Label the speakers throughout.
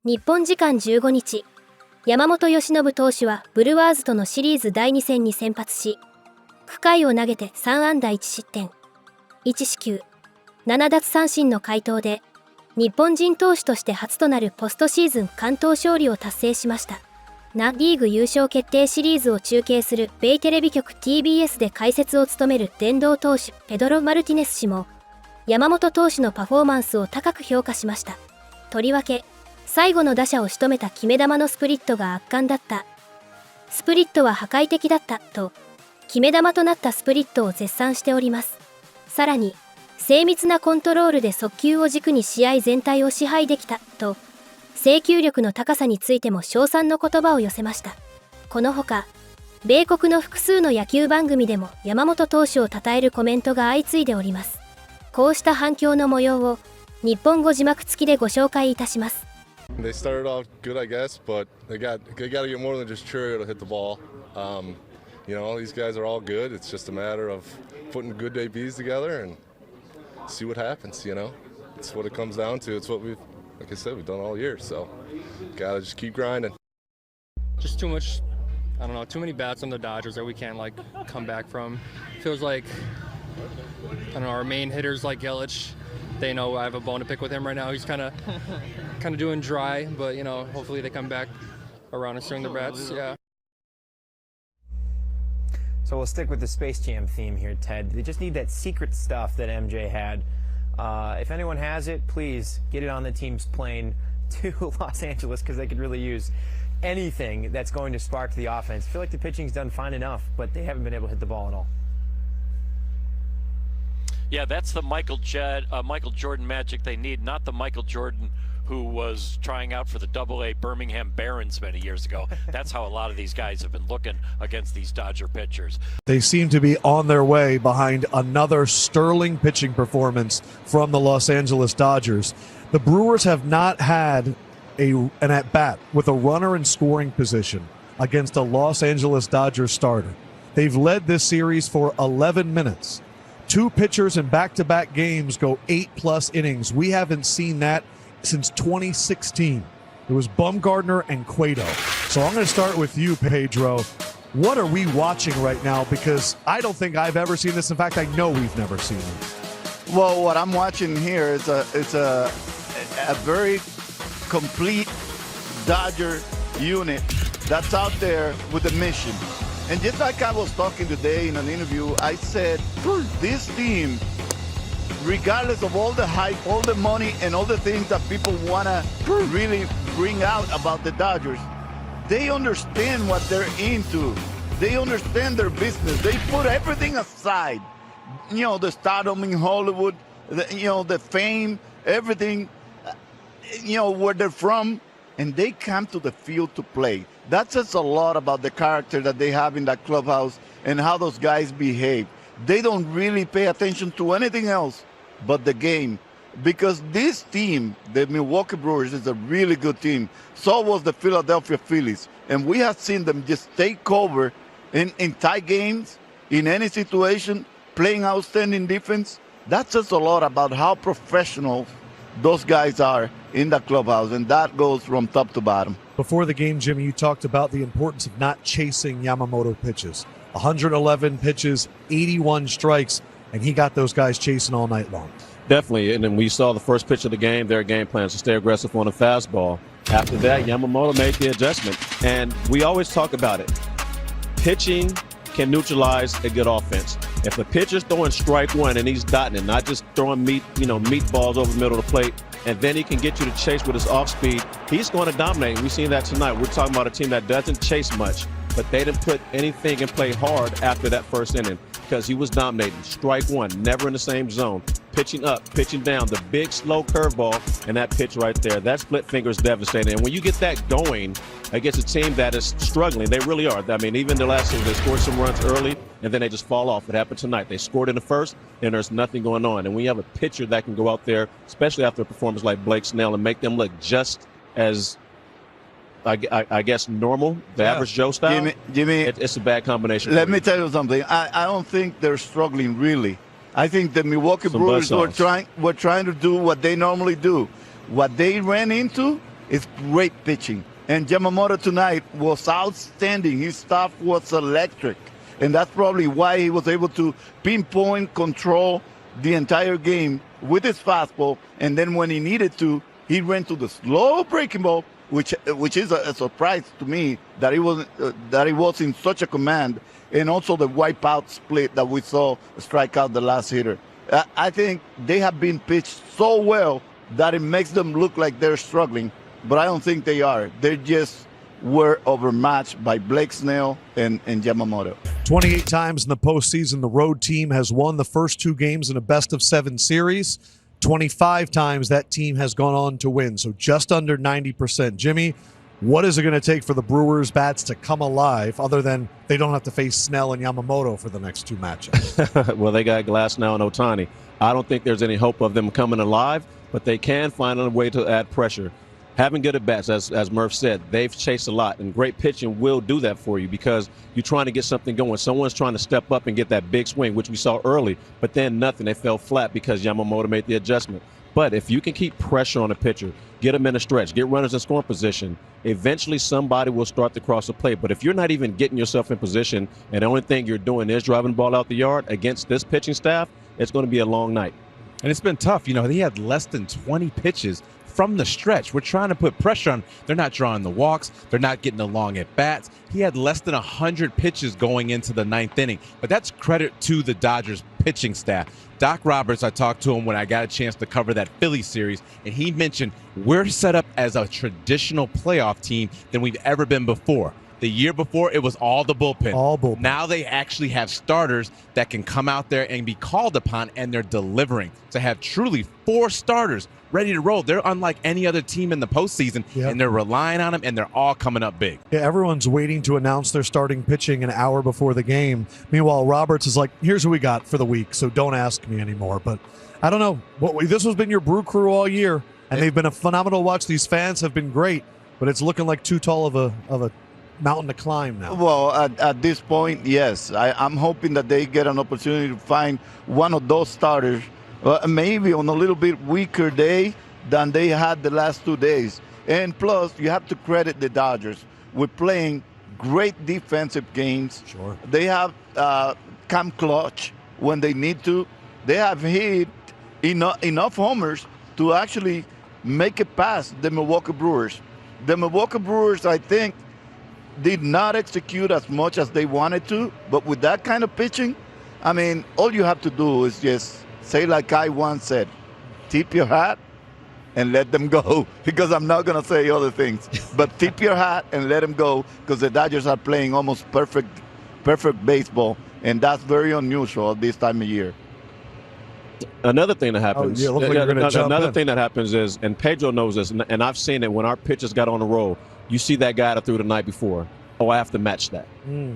Speaker 1: 日本時間15日、山本由伸投手はブルワーズとのシリーズ第2戦に先発し、9回を投げて3安打1失点、1四球、7奪三振の快投で、日本人投手として初となるポストシーズン完投勝利を達成しました。リーグ優勝決定シリーズを中継する米テレビ局 TBS で解説を務める電動投手ペドロ・マルティネス氏も、山本投手のパフォーマンスを高く評価しました。とりわけ、最後の打者を仕留めた決め球のスプリットが圧巻だった。スプリットは破壊的だったと、決め球となったスプリットを絶賛しております。さらに、精密なコントロールで速球を軸に試合全体を支配できたと、制球力の高さについても称賛の言葉を寄せました。このほか、米国の複数の野球番組でも山本投手を称えるコメントが相次いでおります。こうした反響の模様を日本語字幕付きでご紹介いたします。
Speaker 2: They started off good, I guess, but they got to get more than just Churio to hit the ball. You know, these guys are all good. It's just a matter of putting good debuts together and see what happens. You know, it's what it comes down to. It's what we've, like I said, we've done all year. So, gotta just keep grinding.
Speaker 3: Just too much. I don't know. Too many bats on the Dodgers that we can't like come back from. Feels like I don't know. Our main hitters like Yelich. They know I have a bone to pick with him right now. He's kind of doing dry, but you know, hopefully they come back around and swing the bats. Yeah.
Speaker 4: So we'll stick with the Space Jam theme here, Ted. They just need that secret stuff that MJ had. If anyone has it, please get it on the team's plane to Los Angeles because they could really use anything that's going to spark the offense. I feel like the pitching's done fine enough, but they haven't been able to hit the ball at all.
Speaker 5: Yeah, that's the Michael Jordan magic they need, not the Michael Jordan who was trying out for the AA Birmingham Barons many years ago. That's how a lot of these guys have been looking against these Dodger pitchers.
Speaker 6: They seem to be on their way behind another sterling pitching performance from the Los Angeles Dodgers. The Brewers have not had an at-bat with a runner in scoring position against a Los Angeles Dodgers starter. They've led this series for 11 minutes. Two pitchers in back-to-back games go 8+ innings. We haven't seen that since 2016. It was Bumgarner and Cueto. So I'm going to start with you, Pedro. What are we watching right now? Because I don't think I've ever seen this. In fact, I know we've never seen it.
Speaker 7: Well, what I'm watching here is a very complete Dodger unit that's out there with a mission. And just like I was talking today in an interview, I said, this team, regardless of all the hype, all the money, and all the things that people want to really bring out about the Dodgers, they understand what they're into. They understand their business. They put everything aside. You know, the stardom in Hollywood, the fame, everything, where they're from, and they come to the field to play. That says a lot about the character that they have in that clubhouse and how those guys behave. They don't really pay attention to anything else but the game. Because this team, the Milwaukee Brewers, is a really good team. So was the Philadelphia Phillies. And we have seen them just take over in tie games, in any situation, playing outstanding defense. That says a lot about how professional those guys are in the clubhouse, and that goes from top to bottom.
Speaker 6: Before the game, Jimmy, you talked about the importance of not chasing Yamamoto pitches. 111 pitches, 81 strikes, and he got those guys chasing all night long.
Speaker 8: Definitely, and then we saw the first pitch of the game, their game plans to stay aggressive on a fastball. After that, Yamamoto made the adjustment, and we always talk about it. Pitching can neutralize a good offense. If the pitcher's throwing strike one and he's dotting it, not just throwing meatballs over the middle of the plate, and then he can get you to chase with his off speed, he's going to dominate. We've seen that tonight. We're talking about a team that doesn't chase much, but they didn't put anything and play hard after that first inning because he was dominating. Strike one, never in the same zone. Pitching up, pitching down, the big slow curveball, and that pitch right there. That split finger is devastating. And when you get that going against a team that is struggling, they really are. I mean, even the last season, they scored some runs early, and then they just fall off. It happened tonight. They scored in the first, and there's nothing going on. And when you have a pitcher that can go out there, especially after a performance like Blake Snell, and make them look just as, I guess, normal, the average Joe style,
Speaker 7: Jimmy,
Speaker 8: it's a bad combination.
Speaker 7: Let me tell you something. I don't think they're struggling, really. I think the Milwaukee Brewers were trying to do what they normally do. What they ran into It's great pitching. And Yamamoto tonight was outstanding. His stuff was electric. And that's probably why he was able to pinpoint, control the entire game with his fastball. And then when he needed to, he ran to the slow breaking ball, which is a surprise to me that he was in such a command. And also the wipeout split that we saw strike out the last hitter. I think they have been pitched so well that it makes them look like they're struggling. But I don't think they are. They just were overmatched by Blake Snell and Yamamoto.
Speaker 6: 28 times in the postseason, the road team has won the first 2 games in a best-of-7 series. 25 times that team has gone on to win, so just under 90%. Jimmy, what is it going to take for the Brewers' bats to come alive, other than they don't have to face Snell and Yamamoto for the next 2 matchups?
Speaker 8: Well, they got Glass now and Ohtani. I don't think there's any hope of them coming alive, but they can find a way to add pressure. Having good at-bats, as Murph said, they've chased a lot, and great pitching will do that for you because you're trying to get something going. Someone's trying to step up and get that big swing, which we saw early, but then nothing. They fell flat because Yamamoto made the adjustment. But if you can keep pressure on a pitcher, get them in a stretch, get runners in scoring position, eventually somebody will start to cross the plate. But if you're not even getting yourself in position and the only thing you're doing is driving the ball out the yard against this pitching staff, it's going to be a long night.
Speaker 9: And it's been tough. You know, he had less than 20 pitches from the stretch. We're trying to put pressure on. They're not drawing the walks. They're not getting the long at bats. He had less than 100 pitches going into the 9th inning. But that's credit to the Dodgers pitching staff. Doc Roberts, I talked to him when I got a chance to cover that Philly series, and he mentioned we're set up as a traditional playoff team than we've ever been before. The year before, it was all the bullpen.
Speaker 6: All bullpen.
Speaker 9: Now they actually have starters that can come out there and be called upon, and they're delivering. To have truly 4 starters ready to roll, they're unlike any other team in the postseason, and they're relying on them, and they're all coming up big.
Speaker 6: Yeah, everyone's waiting to announce their starting pitching an hour before the game. Meanwhile, Roberts is like, here's who we got for the week, so don't ask me anymore. But I don't know. This has been your Brew Crew all year, and they've been a phenomenal watch. These fans have been great, but it's looking like too tall of a mountain to climb now.
Speaker 7: Well, at this point, yes. I'm hoping that they get an opportunity to find one of those starters, maybe on a little bit weaker day than they had the last 2 days. And plus, you have to credit the Dodgers with playing great defensive games.
Speaker 6: Sure.
Speaker 7: They have come clutch when they need to. They have hit enough homers to actually make it past the Milwaukee Brewers. The Milwaukee Brewers, I think, did not execute as much as they wanted to, but with that kind of pitching, I mean, all you have to do is just say like I once said, tip your hat and let them go, because I'm not going to say other things, but tip your hat and let them go, because the Dodgers are playing almost perfect baseball, and that's very unusual at this time of year.
Speaker 8: Another thing that happens,
Speaker 6: another
Speaker 8: thing that happens is, and Pedro knows this, and I've seen it when our pitchers got on the roll. You see that guy that threw the night before. Oh, I have to match that.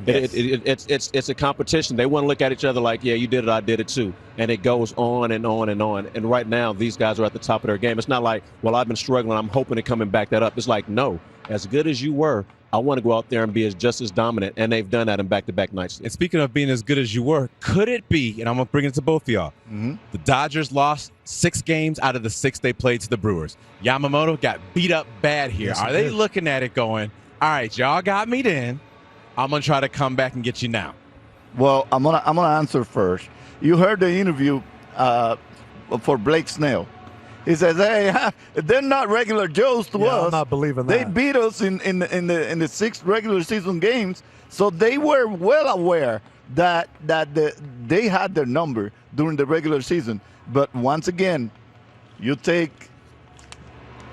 Speaker 8: It's a competition. They want to look at each other like, yeah, you did it, I did it too. And it goes on and on and on. And right now, these guys are at the top of their game. It's not like, well, I've been struggling, I'm hoping to come and back that up. It's like, no, as good as you were, I want to go out there and be just as dominant. And they've done that in back-to-back nights.
Speaker 9: And speaking of being as good as you were, could it be, and I'm going to bring it to both of y'all, the Dodgers lost 6 games out of the 6 they played to the Brewers. Yamamoto got beat up bad here.
Speaker 6: Yes,
Speaker 9: are they looking at it going, all right, y'all got me then, I'm going to try to come back and get you now?
Speaker 7: Well, I'm gonna answer first. You heard the interview for Blake Snell. He says, "Hey, they're not regular Joes to us.
Speaker 6: I'm not believing
Speaker 7: They
Speaker 6: that.
Speaker 7: beat us in the 6 regular season games, so they were well aware that they had their number during the regular season. But once again, you take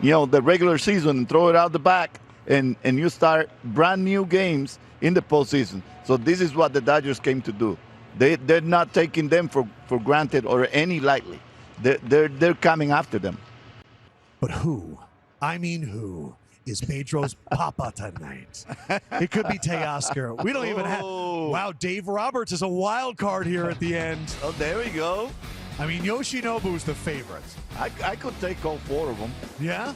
Speaker 7: the regular season and throw it out the back, and you start brand new games in the postseason. So this is what the Dodgers came to do. They're not taking them for granted or any lightly. They're coming after them."
Speaker 6: But who is Pedro's papa tonight? It could be Teoscar. We don't even have. Wow, Dave Roberts is a wild card here at the end.
Speaker 7: Oh, there we go.
Speaker 6: I mean, Yoshinobu's the favorite.
Speaker 7: I could take all 4 of them.
Speaker 6: Yeah?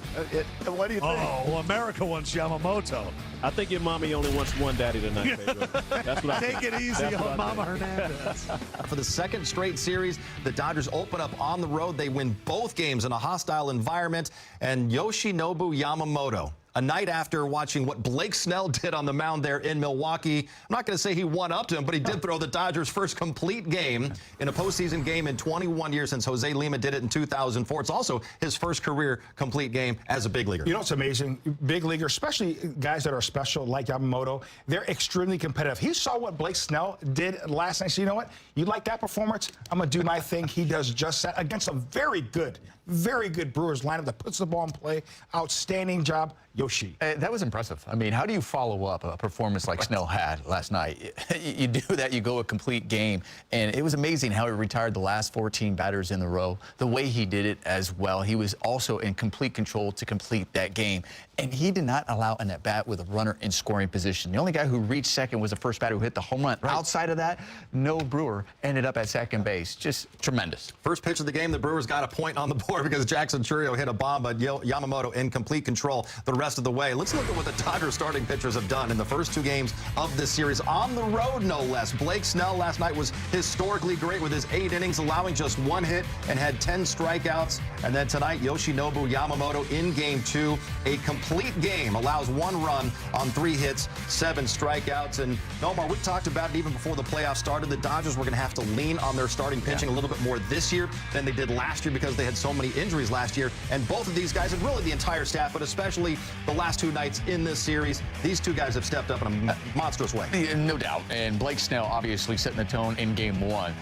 Speaker 7: What do you think?
Speaker 6: Oh, well, America wants Yamamoto.
Speaker 8: I think your mommy only wants one daddy tonight, Pedro. That's what I
Speaker 6: Take
Speaker 8: think.
Speaker 6: it easy
Speaker 8: That's what
Speaker 6: on
Speaker 8: I
Speaker 6: Mama
Speaker 8: think.
Speaker 6: Hernandez.
Speaker 10: For the second straight series, the Dodgers open up on the road. They win both games in a hostile environment. And Yoshinobu Yamamoto, a night after watching what Blake Snell did on the mound there in Milwaukee. I'm not going to say he won up to him, but he did throw the Dodgers' first complete game in a postseason game in 21 years since Jose Lima did it in 2004. It's also his first career complete game as a big leaguer.
Speaker 11: You know, it's amazing. Big leaguer, especially guys that are special like Yamamoto, they're extremely competitive. He saw what Blake Snell did last night. So you know what? You like that performance? I'm going to do my thing. He does just that against a very good Brewers lineup that puts the ball in play. Outstanding job. Yoshi.
Speaker 12: That was impressive. I mean, how do you follow up a performance like Snell had last night? You do that, you go a complete game, and it was amazing how he retired the last 14 batters in a row, the way he did it as well. He was also in complete control to complete that game, and he did not allow an at-bat with a runner in scoring position. The only guy who reached second was the first batter who hit the home run. Right. Outside of that, no Brewer ended up at second base. Just tremendous.
Speaker 10: First pitch of the game, the Brewers got a point on the board because Jackson Chourio hit a bomb, but Yamamoto in complete control the rest of the way. Let's look at what the Dodgers starting pitchers have done in the first 2 games of this series on the road, no less. Blake Snell last night was historically great with his 8 innings, allowing just 1 hit and had 10 strikeouts. And then tonight, Yoshinobu Yamamoto in game 2, a complete game, allows 1 run on 3 hits, 7 strikeouts. And Nomar, we talked about it even before the playoffs started. The Dodgers were going to have to lean on their starting pitching a little bit more this year than they did last year because they had so many injuries last year. And both of these guys, and really the entire staff, but especially the last 2 nights in this series, these 2 guys have stepped up in a monstrous way.
Speaker 12: No doubt. And Blake Snell obviously setting the tone in game 1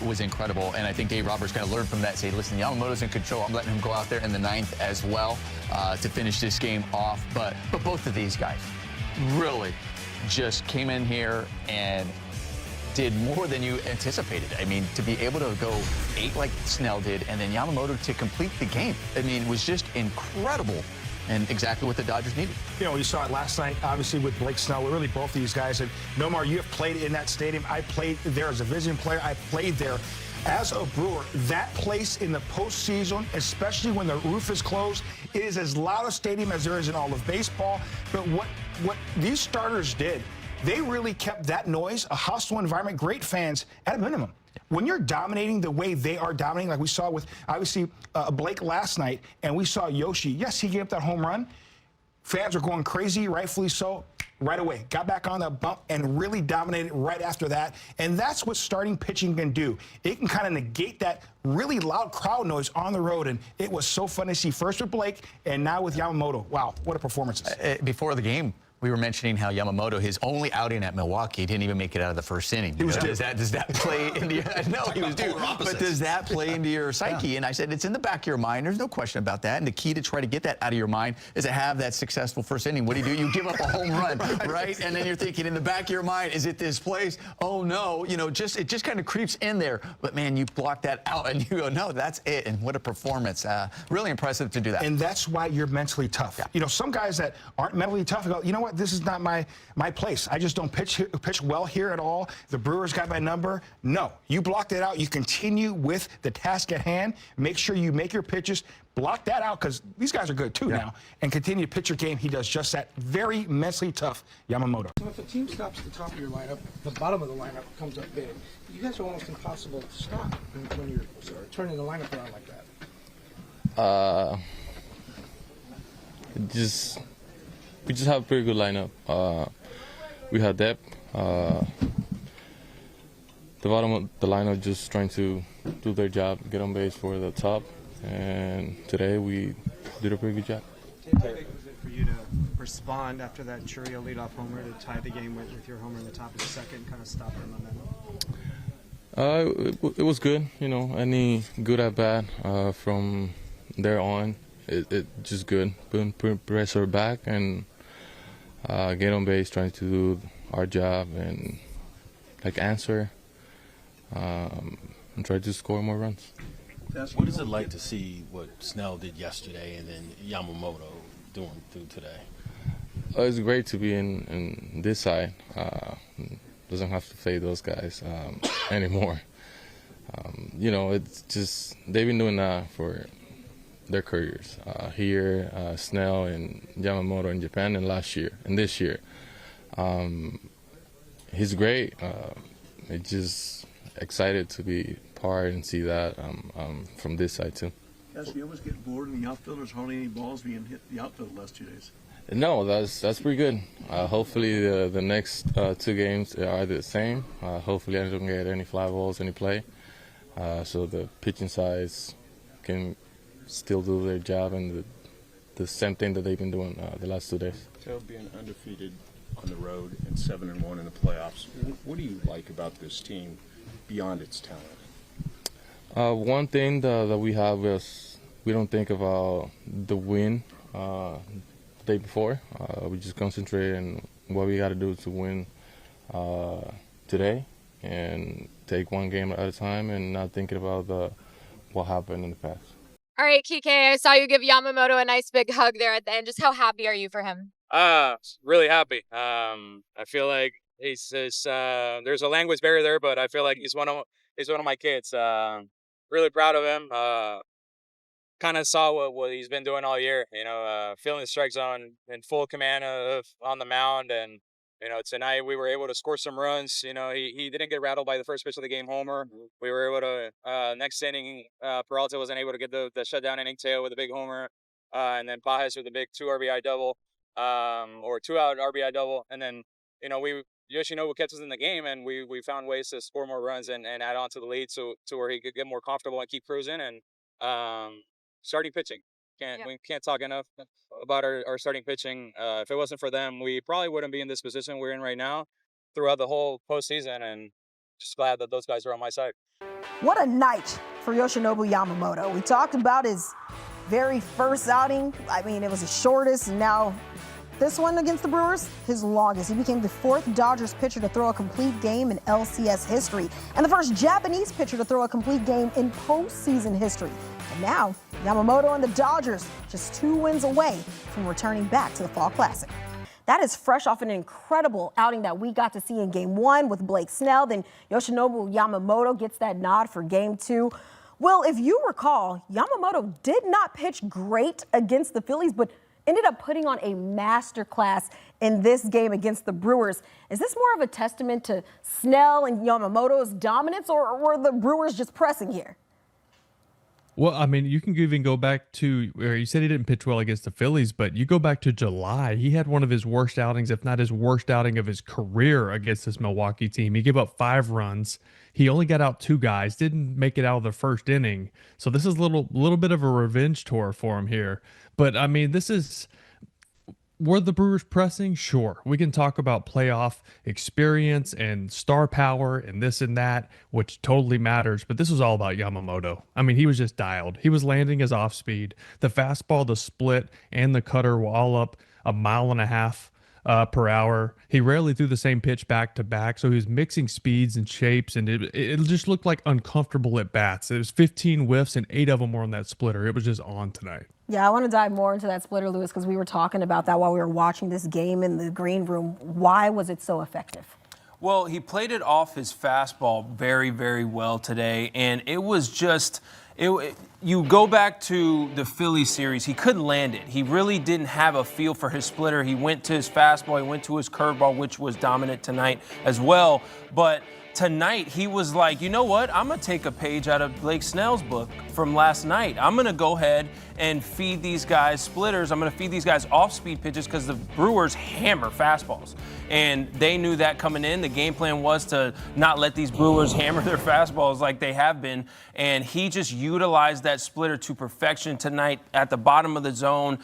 Speaker 12: was incredible. And I think Dave Roberts kind of learned from that. Say, listen, Yamamoto's in control. I'm letting him go out there in the 9th as well to finish this game off. But both of these guys really just came in here and did more than you anticipated. I mean, to be able to go 8 like Snell did, and then Yamamoto to complete the game, I mean, was just incredible. And exactly what the Dodgers needed.
Speaker 11: You know, you saw it last night, obviously, with Blake Snell. Really, both of these guys. And Nomar, you have played in that stadium. I played there as a visiting player. I played there as a Brewer. That place in the postseason, especially when the roof is closed, it is as loud a stadium as there is in all of baseball. But what these starters did, they really kept that noise, a hostile environment, great fans, at a minimum. When you're dominating the way they are dominating, like we saw with, obviously, Blake last night, and we saw Yoshi, yes, he gave up that home run. Fans are going crazy, rightfully so, right away. Got back on the bump and really dominated right after that. And that's what starting pitching can do. It can kind of negate that really loud crowd noise on the road. And it was so fun to see first with Blake and now with Yamamoto. Wow, what a performance.
Speaker 12: Before the game, we were mentioning how Yamamoto, his only outing at Milwaukee, didn't even make it out of the first inning.
Speaker 11: He was due.
Speaker 12: Does that play into your... No, he was due. But does that play into your psyche? Yeah. And I said, it's in the back of your mind. There's no question about that. And the key to try to get that out of your mind is to have that successful first inning. What do? You give up a home run, right? And then you're thinking in the back of your mind, is it this place? Oh, no. You know, it just kind of creeps in there. But, man, you block that out and you go, no, that's it. And what a performance. Really impressive to do that.
Speaker 11: And that's why you're mentally tough. Yeah. You know, some guys that aren't mentally tough go, you know what, this is not my place. I just don't pitch well here at all. The Brewers got my number. No, you blocked it out. You continue with the task at hand. Make sure you make your pitches. Block that out because these guys are good too now. And continue to pitch your game. He does just that. Very mentally tough, Yamamoto.
Speaker 13: So if a team stops at the top of your lineup, the bottom of the lineup comes up big. You guys are almost impossible to stop when you're turning the lineup around like that.
Speaker 14: We just have a pretty good lineup. We have depth. The bottom of the lineup just trying to do their job, get on base for the top. And today we did a pretty good job.
Speaker 15: How big was it for you to respond after that Chourio leadoff homer to tie the game with your homer in the top of the second, kind of stop their momentum?
Speaker 14: It was good. You know, any good at bat from there on, it just good. Put pressure back and get on base, trying to do our job and answer and try to score more runs.
Speaker 16: What is it like to see what Snell did yesterday and then Yamamoto doing through today?
Speaker 14: It's great to be in this side. Doesn't have to face those guys anymore. You know, it's just they've been doing that for their careers. Here, Snell and Yamamoto in Japan, and last year and this year. He's great. It's just excited to be part and see that from this side too.
Speaker 17: Guys, you almost get bored in the outfield. There's hardly any balls being hit the outfield the last 2 days.
Speaker 14: No, that's pretty good. Hopefully the next 2 games are either the same. Hopefully I don't get any fly balls, any play. So the pitching sides can still do their job and the same thing that they've been doing the last 2 days.
Speaker 18: So being undefeated on the road and 7-1 in the playoffs, what do you like about this team beyond its talent?
Speaker 14: One thing that we have is we don't think about the win the day before. We just concentrate on what we got to do to win today and take one game at a time and not thinking about what happened in the past.
Speaker 19: All right, Kike, I saw you give Yamamoto a nice big hug there at the end. Just how happy are you for him?
Speaker 20: Really happy. I feel like he's there's a language barrier there, but I feel like he's one of my kids. Really proud of him. Kind of saw what he's been doing all year. You know, feeling the strike zone in full command on the mound, and you know, tonight we were able to score some runs. You know, he didn't get rattled by the first pitch of the game homer. We were able to next inning. Peralta wasn't able to get the shutdown inning tail with a big homer, and then Pajes with a big 2 RBI double, or 2-out RBI double, and then you know Yoshinobu kept us in the game, and we found ways to score more runs and add on to the lead to where he could get more comfortable and keep cruising. And starting pitching, we can't talk enough about our starting pitching. If it wasn't for them, we probably wouldn't be in this position we're in right now throughout the whole postseason, and just glad that those guys are on my side.
Speaker 21: What a night for Yoshinobu Yamamoto. We talked about his very first outing. I mean, it was his shortest, and now this one against the Brewers, his longest. He became the 4th Dodgers pitcher to throw a complete game in LCS history, and the first Japanese pitcher to throw a complete game in postseason history. And now, Yamamoto and the Dodgers just 2 wins away from returning back to the Fall Classic. That is fresh off an incredible outing that we got to see in Game 1 with Blake Snell. Then Yoshinobu Yamamoto gets that nod for Game 2. Well, if you recall, Yamamoto did not pitch great against the Phillies, but ended up putting on a masterclass in this game against the Brewers. Is this more of a testament to Snell and Yamamoto's dominance, or were the Brewers just pressing here?
Speaker 22: Well, I mean, you can even go back to where you said he didn't pitch well against the Phillies, but you go back to July. He had one of his worst outings, if not his worst outing of his career against this Milwaukee team. He gave up 5 runs. He only got out 2 guys, didn't make it out of the first inning. So this is a little bit of a revenge tour for him here. But I mean, were the Brewers pressing? Sure. We can talk about playoff experience and star power and this and that, which totally matters. But this was all about Yamamoto. I mean, he was just dialed. He was landing his off speed. The fastball, the split, and the cutter were all up 1.5 miles per hour. He rarely threw the same pitch back to back, so he was mixing speeds and shapes, and it just looked like uncomfortable at bats. It was 15 whiffs, and 8 of them were on that splitter. It was just on tonight.
Speaker 21: Yeah, I want to dive more into that splitter, Lewis, because we were talking about that while we were watching this game in the green room. Why was it so effective?
Speaker 23: Well, he played it off his fastball very, very well today, and it was just you go back to the Philly series, he couldn't land it. He really didn't have a feel for his splitter. He went to his fastball, he went to his curveball, which was dominant tonight as well. But tonight, he was like, you know what? I'm going to take a page out of Blake Snell's book from last night. I'm going to go ahead and feed these guys splitters. I'm going to feed these guys off-speed pitches because the Brewers hammer fastballs. And they knew that coming in. The game plan was to not let these Brewers hammer their fastballs like they have been. And he just utilized that splitter to perfection tonight at the bottom of the zone,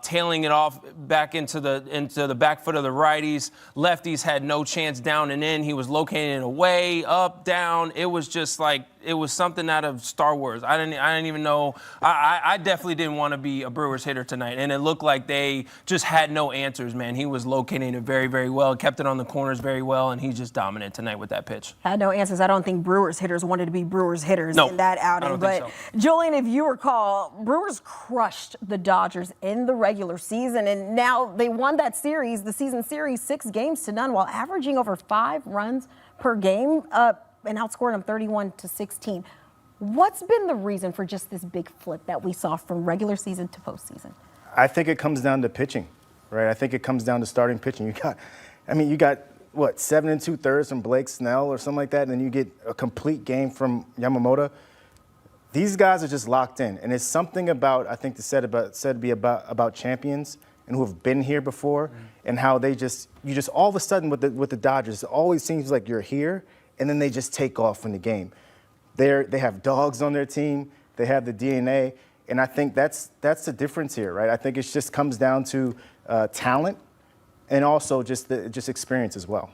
Speaker 23: tailing it off back into the back foot of the righties. Lefties had no chance down and in. He was locating it away, up, down. It was just like, it was something out of Star Wars. I didn't even know. I definitely didn't want to be a Brewers hitter tonight. And it looked like they just had no answers, man. He was locating it very, very well, kept it on the corners very well, and he's just dominant tonight with that pitch.
Speaker 21: Had no answers. I don't think Brewers hitters wanted to be Brewers hitters in that outing.
Speaker 23: I don't think so.
Speaker 21: Julian, if you recall, Brewers crushed the Dodgers in the regular season, and now they won that series, the season series, 6-0 while averaging over 5 runs per game. and outscored them 31-16. What's been the reason for just this big flip that we saw from regular season to postseason?
Speaker 1: I think it comes down to pitching, right? I think it comes down to starting pitching. You got what, 7 2/3 from Blake Snell or something like that, and then you get a complete game from Yamamoto. These guys are just locked in, and it's something about, I think, said to be about champions and who have been here before, and how you just all of a sudden with the Dodgers, it always seems like you're here, and then they just take off in the game. They have dogs on their team, they have the DNA, and I think that's the difference here, right? I think it just comes down to talent and also just experience as well.